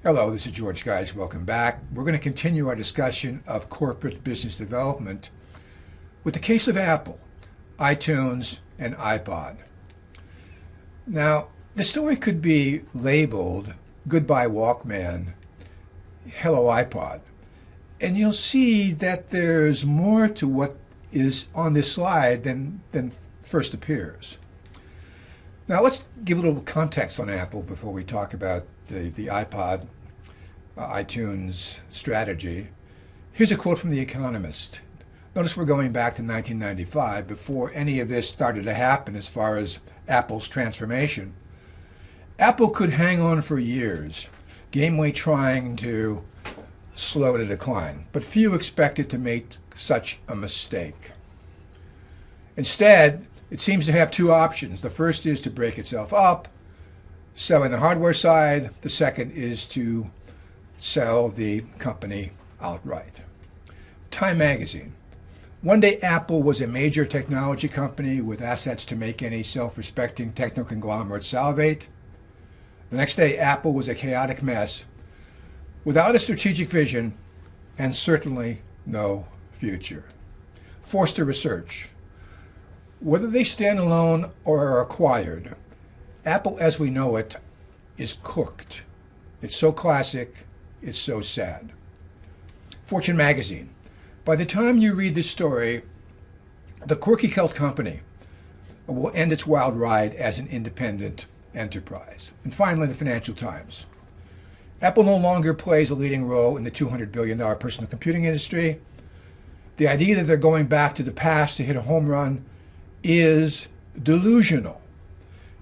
Hello, this is George Guys. Welcome back. We're going to continue our discussion of corporate business development with the case of Apple, iTunes, and iPod. Now, the story could be labeled Goodbye Walkman, Hello iPod. And you'll see that there's more to what is on this slide than first appears. Now, let's give a little context on Apple before we talk about the iPod, iTunes strategy. Here's a quote from The Economist. Notice we're going back to 1995, before any of this started to happen as far as Apple's transformation. Apple could hang on for years, gamely trying to slow the decline, but few expected to make such a mistake. Instead, it seems to have two options. The first is to break itself up, selling the hardware side. The second is to sell the company outright. Time magazine. One day Apple was a major technology company with assets to make any self-respecting techno conglomerate salivate. The next day Apple was a chaotic mess without a strategic vision and certainly no future. Forster Research. Whether they stand alone or are acquired, Apple as we know it is cooked. It's so classic, it's so sad. Fortune magazine. By the time you read this story, the quirky cult company will end its wild ride as an independent enterprise. And finally, the Financial Times. Apple no longer plays a leading role in the $200 billion personal computing industry. The idea that they're going back to the past to hit a home run is delusional.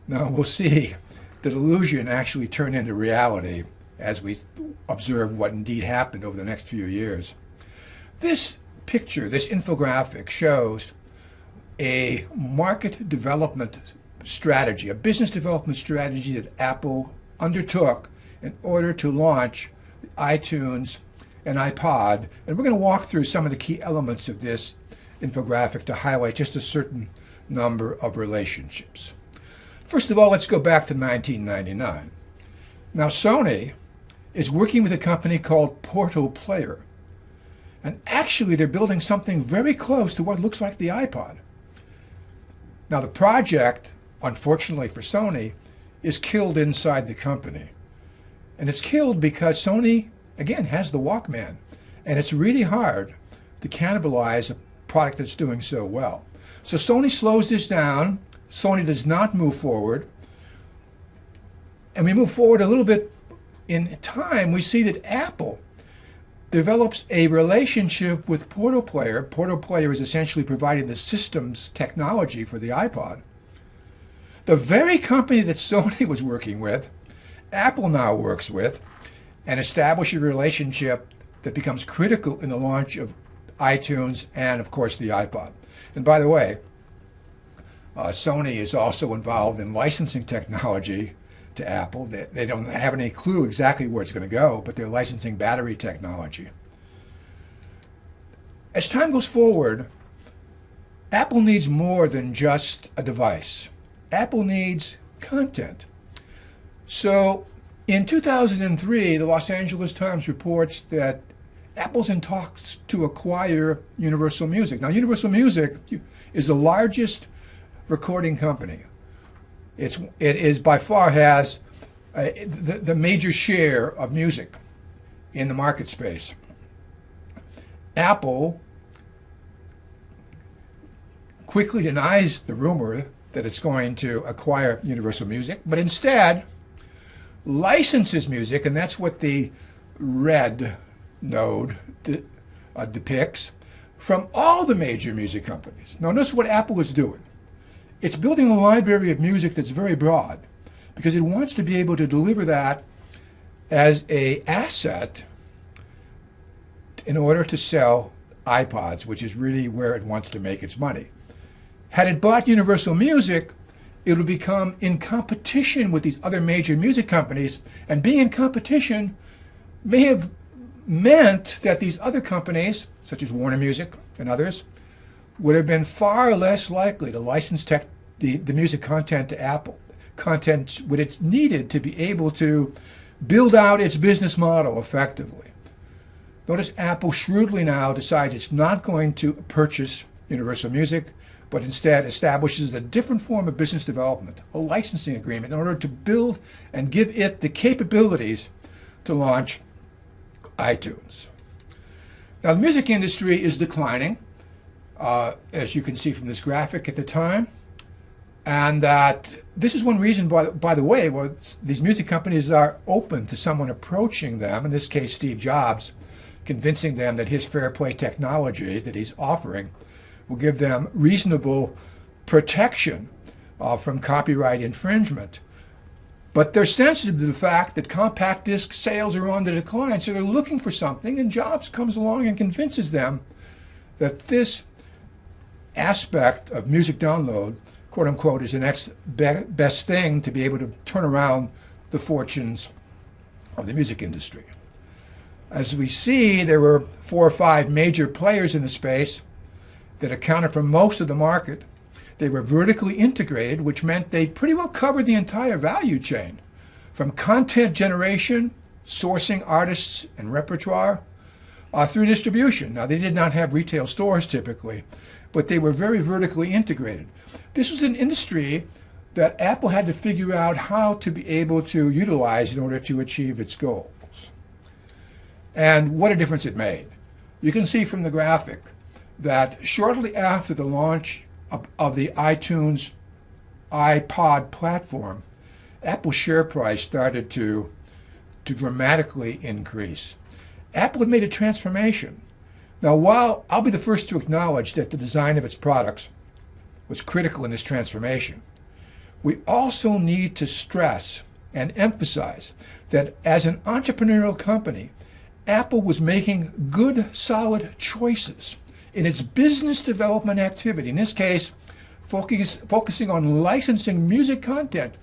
Now we'll see the delusion actually turn into reality as we observe what indeed happened over the next few years. This picture, this infographic, shows a market development strategy, a business development strategy that Apple undertook in order to launch iTunes and iPod. And we're going to walk through some of the key elements of this infographic to highlight just a certain number of relationships. First of all, let's go back to 1999. Now, Sony is working with a company called Portal Player. And actually, they're building something very close to what looks like the iPod. Now, the project, unfortunately for Sony, is killed inside the company. And it's killed because Sony, again, has the Walkman. And it's really hard to cannibalize a product that's doing so well. So Sony slows this down. Sony does not move forward. And we move forward a little bit in time. We see that Apple develops a relationship with Portal Player. Portal Player is essentially providing the systems technology for the iPod. The very company that Sony was working with, Apple now works with, and establishes a relationship that becomes critical in the launch of iTunes and, of course, the iPod. And by the way, Sony is also involved in licensing technology to Apple. They don't have any clue exactly where it's going to go, but they're licensing battery technology. As time goes forward, Apple needs more than just a device. Apple needs content. So in 2003, the Los Angeles Times reports that Apple's in talks to acquire Universal Music. Now, Universal Music is the largest recording company. It is by far has the major share of music in the market space. Apple quickly denies the rumor that it's going to acquire Universal Music, but instead licenses music, and that's what the red node depicts, from all the major music companies. Now notice what Apple is doing. It's building a library of music that's very broad because it wants to be able to deliver that as an asset in order to sell iPods, which is really where it wants to make its money. Had it bought Universal Music, it would become in competition with these other major music companies, and being in competition may have meant that these other companies, such as Warner Music and others, would have been far less likely to license the music content to Apple, content what it's needed to be able to build out its business model effectively. Notice Apple shrewdly now decides it's not going to purchase Universal Music, but instead establishes a different form of business development, a licensing agreement, in order to build and give it the capabilities to launch iTunes. Now, the music industry is declining, as you can see from this graphic at the time, and that this is one reason, by the way, where these music companies are open to someone approaching them, in this case Steve Jobs, convincing them that his fair play technology that he's offering will give them reasonable protection from copyright infringement. But they're sensitive to the fact that compact disc sales are on the decline, so they're looking for something, and Jobs comes along and convinces them that this aspect of music download, quote unquote, is the next best thing to be able to turn around the fortunes of the music industry. As we see, there were 4 or 5 major players in the space that accounted for most of the market. They were vertically integrated, which meant they pretty well covered the entire value chain, from content generation, sourcing artists and repertoire, through distribution. Now, they did not have retail stores typically, but they were very vertically integrated. This was an industry that Apple had to figure out how to be able to utilize in order to achieve its goals. And what a difference it made. You can see from the graphic that shortly after the launch of the iTunes iPod platform, Apple's share price started to dramatically increase. Apple had made a transformation. Now, while I'll be the first to acknowledge that the design of its products was critical in this transformation, we also need to stress and emphasize that as an entrepreneurial company, Apple was making good, solid choices in its business development activity, in this case, focusing on licensing music content,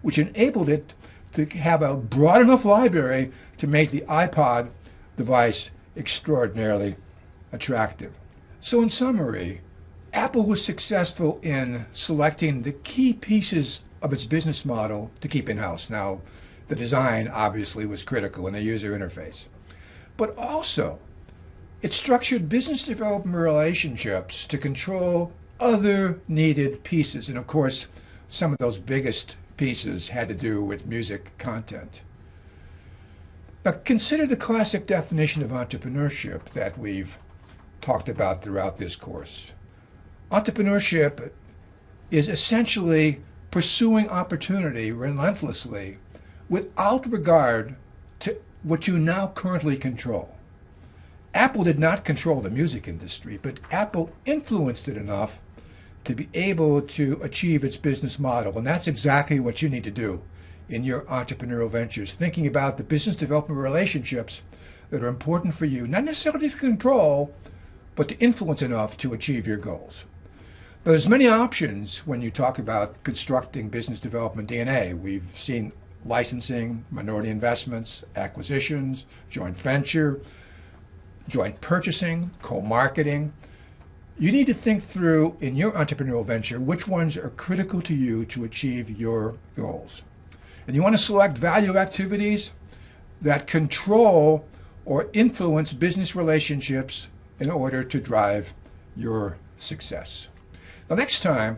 which enabled it to have a broad enough library to make the iPod device extraordinarily attractive. So in summary, Apple was successful in selecting the key pieces of its business model to keep in-house. Now, the design obviously was critical in the user interface, but also it structured business development relationships to control other needed pieces. And of course, some of those biggest pieces had to do with music content. Now, consider the classic definition of entrepreneurship that we've talked about throughout this course. Entrepreneurship is essentially pursuing opportunity relentlessly without regard to what you now currently control. Apple did not control the music industry, but Apple influenced it enough to be able to achieve its business model. And that's exactly what you need to do in your entrepreneurial ventures, thinking about the business development relationships that are important for you, not necessarily to control, but to influence enough to achieve your goals. Now, there's many options when you talk about constructing business development DNA. We've seen licensing, minority investments, acquisitions, joint venture, joint purchasing, co-marketing. You need to think through in your entrepreneurial venture which ones are critical to you to achieve your goals. And you want to select value activities that control or influence business relationships in order to drive your success. Now, next time,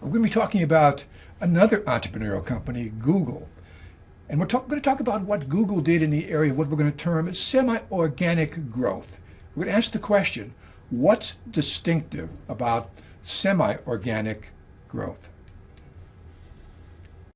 we're going to be talking about another entrepreneurial company, Google. And we're going to talk about what Google did in the area of what we're going to term semi-organic growth. We're going to ask the question, what's distinctive about semi-organic growth?